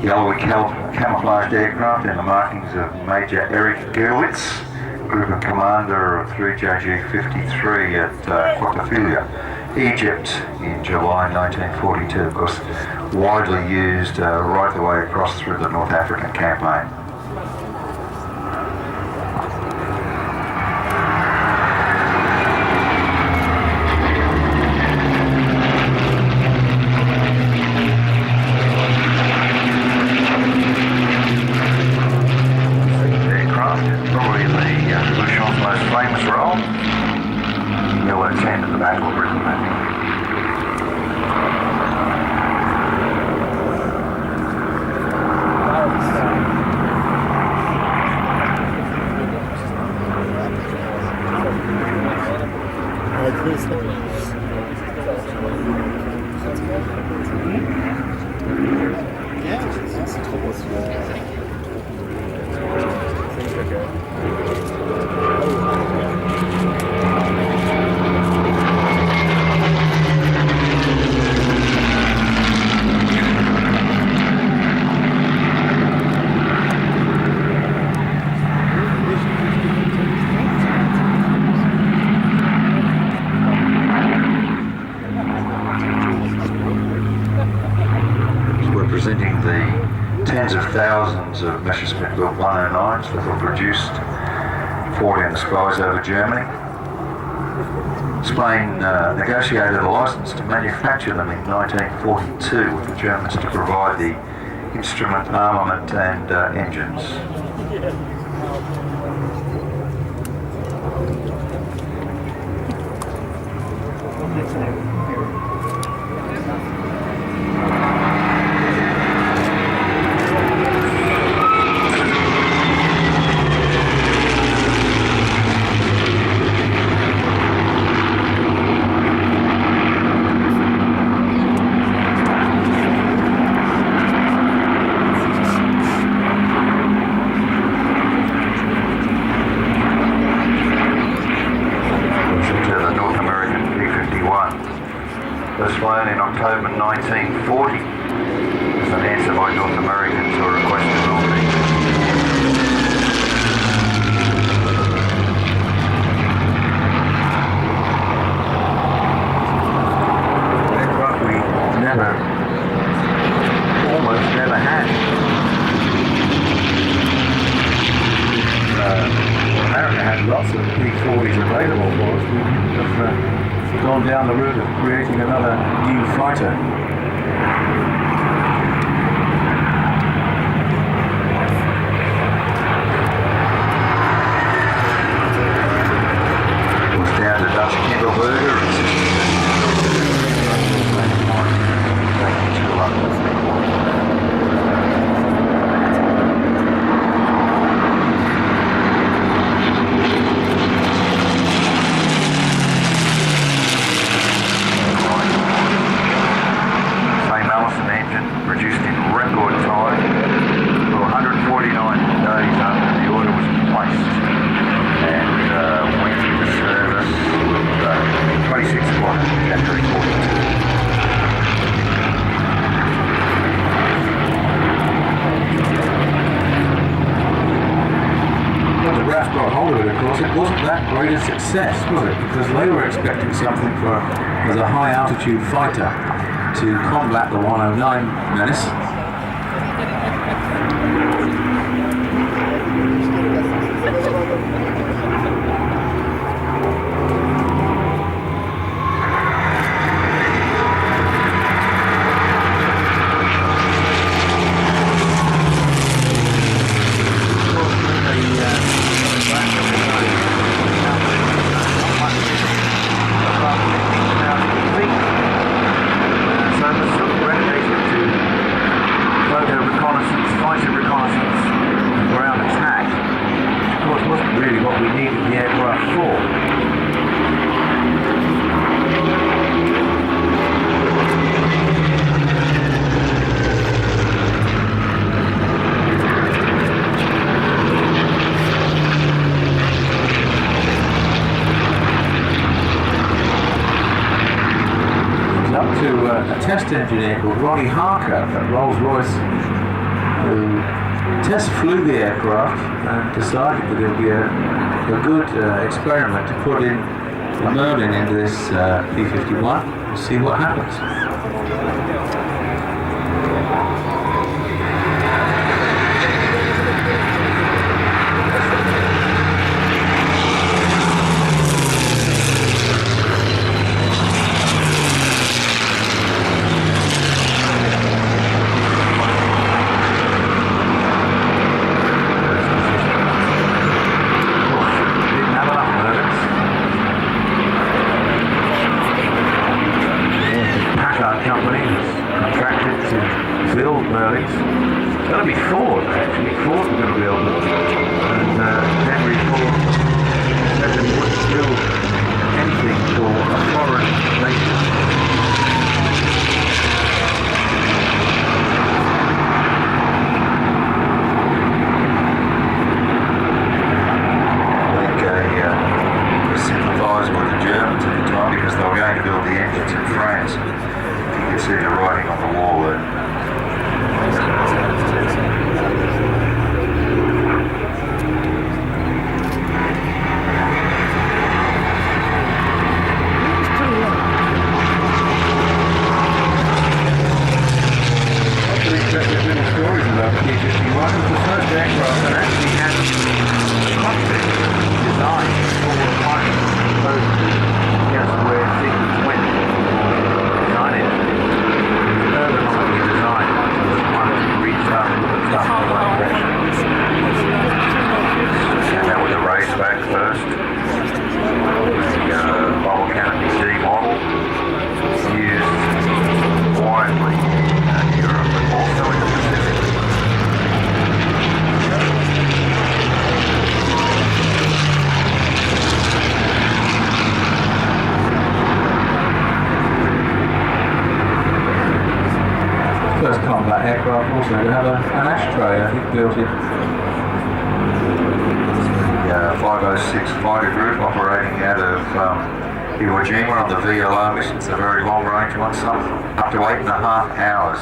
yellowy camouflaged aircraft and the markings of Major Eric Gerwitz, Group and Commander of 3JG-53 at Quatafilia, Egypt in July 1942. Of course, widely used right the way across through the North African campaign. Probably the Buchons' most famous role. He'll attend the Battle of Britain. Representing the tens of thousands of Messerschmitt-built 109s that were produced, fought in the skies over Germany. Spain negotiated a license to manufacture them in 1942 with the Germans to provide the instrument, armament and engines. Was flown in October 1940 as an answer by North American to a request for Normandy. Aircraft we almost never had. America had lots of P-40s available for us. We have gone down the route of creating another new fighter. It was down to Dutch Kindelberger and produced in record time for 149 days after the order was placed, and went into service with 26 flights in January 42. When the RAF got hold of it, of course, it wasn't that great a success, was it? Because they were expecting something as a high altitude fighter to combat the 109 menace. So it was sort of relegated to to a test engineer called Ronnie Harker at Rolls-Royce, who flew the aircraft and decided that it would be a good experiment to put in a Merlin into this P-51 and see what happens. It's going to be Ford, actually. Ford is going to build it. And Henry Ford said that he wouldn't build anything for a foreign nation. I think he sympathised with the Germans at the time because they were going to build the engines in France. You can see the writing on the wall there. Stories about the P-51. It was the first aircraft that actually had a cockpit designed for a pilot, opposed to just where things went. Design it. Ergonomically designed so that pilots could reach up and look up in the right direction. And that was a raceback first. The bubble canopy D model used widely in Europe, but also in the Pacific. First combat aircraft also to have an ashtray, I think, built in. The 506 fighter group operating out of Iwo Jima on the VLR missions, a very long range one, some up to 8.5 hours.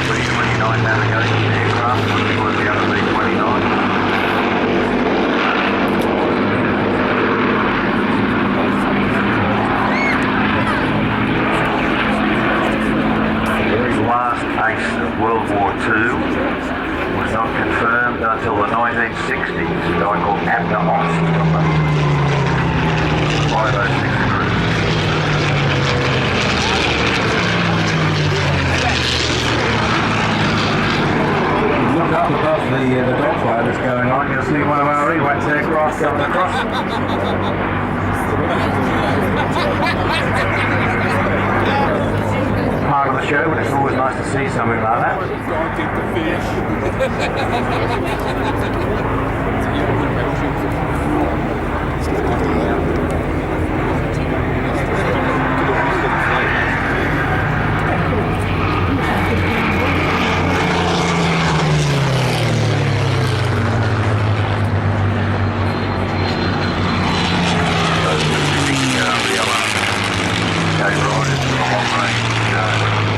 B-29 navigation aircraft, one was the other B-29. World War II was not confirmed until the 1960s. A guy called Abner Ost from the 506 group. Look up above the dogfight that's going on, you'll see one of our E-Wax aircraft coming across. Part of the show, but it's always nice to see something like that.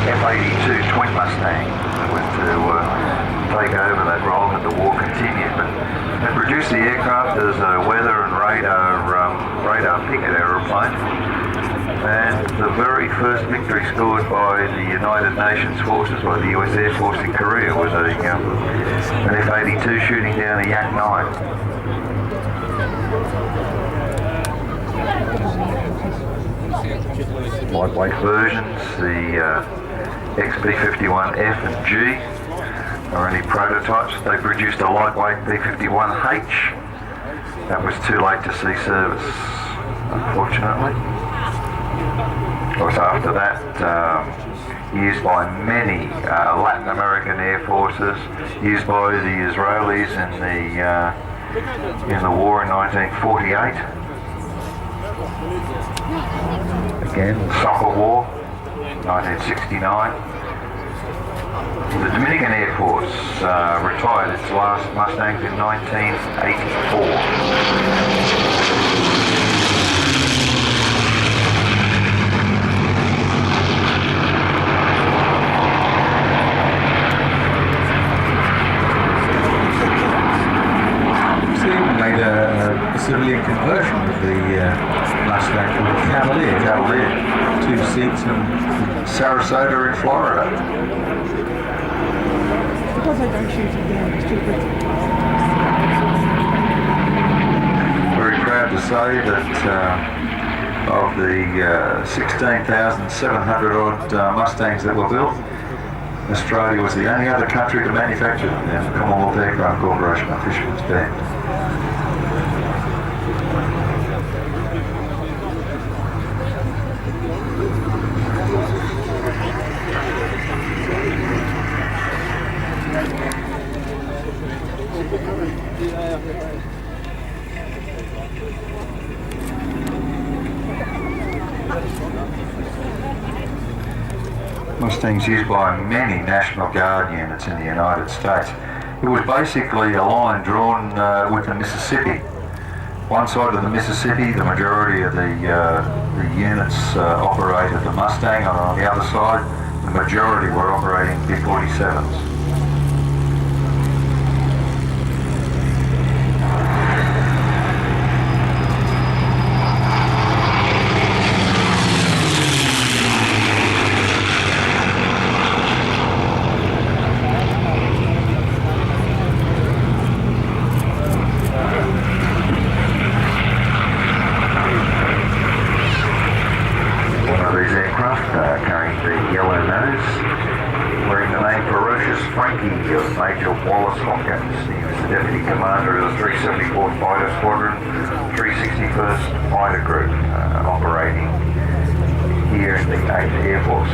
F-82 twin Mustang that went to take over that role and the war continued. But they produced the aircraft as a weather and radar picket aeroplane. And the very first victory scored by the United Nations forces, by the US Air Force in Korea, was an F-82 shooting down a Yak-9. Lightweight versions, the XP-51F and G are only prototypes. They produced a lightweight P-51H. That was too late to see service, unfortunately. Of course, after that, used by many Latin American air forces, used by the Israelis in the war in 1948. Again. Soccer War, 1969. The Dominican Air Force retired its last Mustangs in 1984. Made a civilian conversion of the Mustang from a Cavalier. 2 seats in Sarasota in Florida. Because I don't shoot again, it's too pretty. Very proud to say that of the 16,700 odd Mustangs that were built, Australia was the only other country to manufacture them, and the Commonwealth Aircraft Corporation of Fisherman's Bend. Mustangs used by many National Guard units in the United States. It was basically a line drawn with the Mississippi. One side of the Mississippi, the majority of the units operated the Mustang, and on the other side, the majority were operating P-47s. Carrying the yellow nose, wearing the name Ferocious Frankie of Major Wallace Hopkins. He was the Deputy Commander of the 374th Fighter Squadron, 361st Fighter Group, operating here in the 8th Air Force.